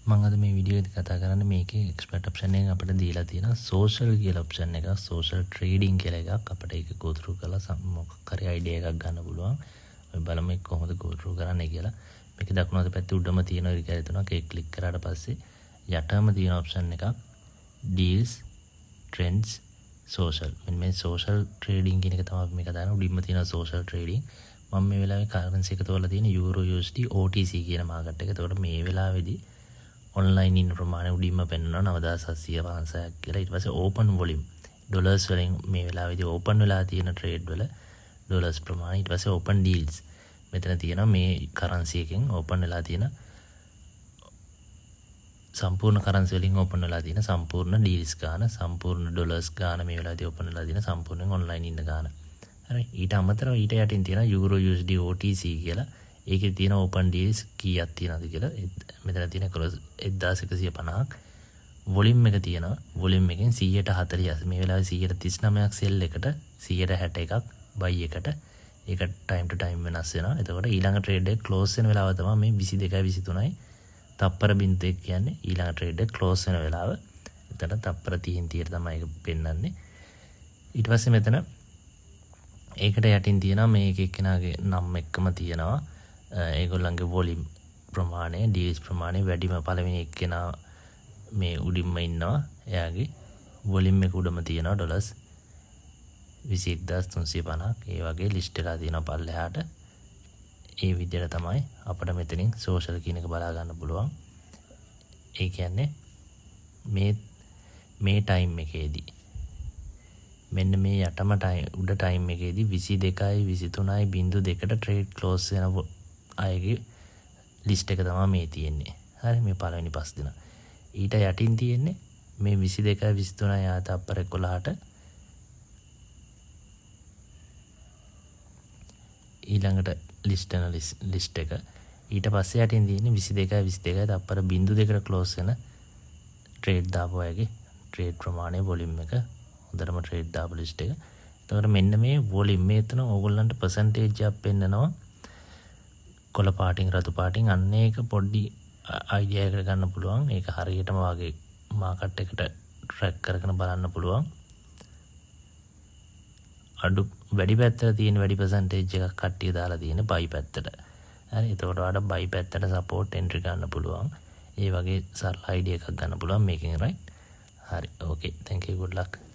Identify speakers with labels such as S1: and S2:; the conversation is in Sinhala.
S1: මම අද මේ වීඩියෝ එකේ කතා කරන්නේ මේකේ එක්ස්පර්ට් ඔප්ෂන් එකෙන් අපිට දීලා තියෙන සෝෂල් කියලා ඔප්ෂන් එක සෝෂල් ට්‍රේඩින් කියලා එකක් අපිට ඒක go through කරලා මොකක් හරි අයිඩියා එකක් ගන්න පුළුවන්. අපි බලමු ඒක කොහොමද go through කරන්නේ කියලා. මේක දකුණු අත පැත්තේ උඩම තියෙන රිකැරි තුනක් ඒක ක්ලික් කරාට පස්සේ යටම තියෙන ඔප්ෂන් එකක් deals trends social. මෙන්න මේ social trading කියන එක තමයි අපි මේක දාන උඩින්ම තියෙන social trading. මම මේ වෙලාවේ currency එක තෝරලා තියෙන euro USD OTC කියන මාකට් එක. එතකොට මේ වෙලාවේදී online ඉන්න ප්‍රමාණය උඩින්ම පෙන්වනවා 9750ක් කියලා. ඊට පස්සේ open volume dollars වලින් මේ වෙලාවේදී open වෙලා තියෙන trade වල dollars ප්‍රමාණය. ඊට පස්සේ open deals මෙතන තියෙනවා මේ currency එකෙන් open වෙලා තියෙන සම්පූර්ණ currency වලින් open වෙලා තියෙන සම්පූර්ණ deals ගාන, සම්පූර්ණ dollars ගාන මේ වෙලාවේදී open වෙලා තියෙන සම්පූර්ණයෙන් online ඉන්න ගාන. හරි. ඊට අමතරව ඊට යටින් තියෙන euro USD OTC කියලා. ඒකේ තියෙන open deals කීයක් තියෙනවද කියලා මෙතන තියෙන 1150ක් වොලියුම් එක තියෙනවා. වොලියුම් එකෙන් 140 මේ වෙලාවේ 139ක් සෙල් එකට 161ක් බයි එකට ඒක time to time වෙනස් වෙනවා. එතකොට ඊළඟ trade එක close වෙන වෙලාව තමයි මේ 22යි 23යි තප්පර බින්දුව කියන්නේ ඊළඟ trade එක close වෙන වෙලාව. එතන තප්පර 30න් 30ට තමයි ඒක පෙන්වන්නේ. ඊට පස්සේ මෙතන ඒකට යටින් තියෙනවා මේක එක්කෙනාගේ නම් එක්කම තියෙනවා ඒගොල්ලන්ගේ වොලියුම් ප්‍රමාණය ඩීල්ස් ප්‍රමාණය වැඩිම පළවෙනි එක්කෙනා මේ උඩින්ම ඉන්නවා. එයාගේ වොලියුම් එක උඩම තියෙනවා ඩොලර්ස් 21350ක්. ඒ වගේ ලිස්ට් එකලා තියෙනවා පල්ලෙහාට. ඒ විදිහට තමයි අපිට මෙතනින් සෝෂල් කියන එක බලා ගන්න පුළුවන්. ඒ කියන්නේ මේ ටයිම් එකේදී මෙන්න මේ යටම උඩ ටයිම් එකේදී 22යි 23යි 02ට ට්‍රේඩ් ක්ලෝස් වෙන අයගේ ලිස්ට් එක තමයි මේ තියෙන්නේ. හරි. මේ පළවෙනි 5 දෙනා. ඊට යටින් තියෙන්නේ මේ 22යි 23යි ආත අපර 11ට ඊළඟට ලිස්ට් එක. ඊට පස්සේ යටින් තියෙන්නේ 22යි 22යි තප්පර 0.2කට ක්ලෝස් වෙන ට්‍රේඩ් දාපු අයගේ ට්‍රේඩ් ප්‍රමාණය වොලියුම් එක හොඳටම ට්‍රේඩ් දාපු ලිස්ට් එක. එතකොට මෙන්න මේ වොලියුම් මේ එතන ඕගොල්ලන්ට percentage එකක් පෙන්නනවා. කොළ පාටින් රතු පාටින් අන්න ඒක පොඩි අයිඩියා එකකට ගන්න පුළුවන්. ඒක හරියටම වාගේ මාකට් එකට ට්‍රැක් කරගෙන බලන්න පුළුවන්. අඩු වැඩි පැත්තට තියෙන වැඩි percentage එකක් කට්ටිය දාලා තියෙන buy පැත්තට. හරි. එතකොට ඔයාලට buy පැත්තට support entry ගන්න පුළුවන්. ඒ වගේ සරල අයිඩියා එකක් ගන්න පුළුවන් මේකෙන් right. හරි. okay. thank you. good luck.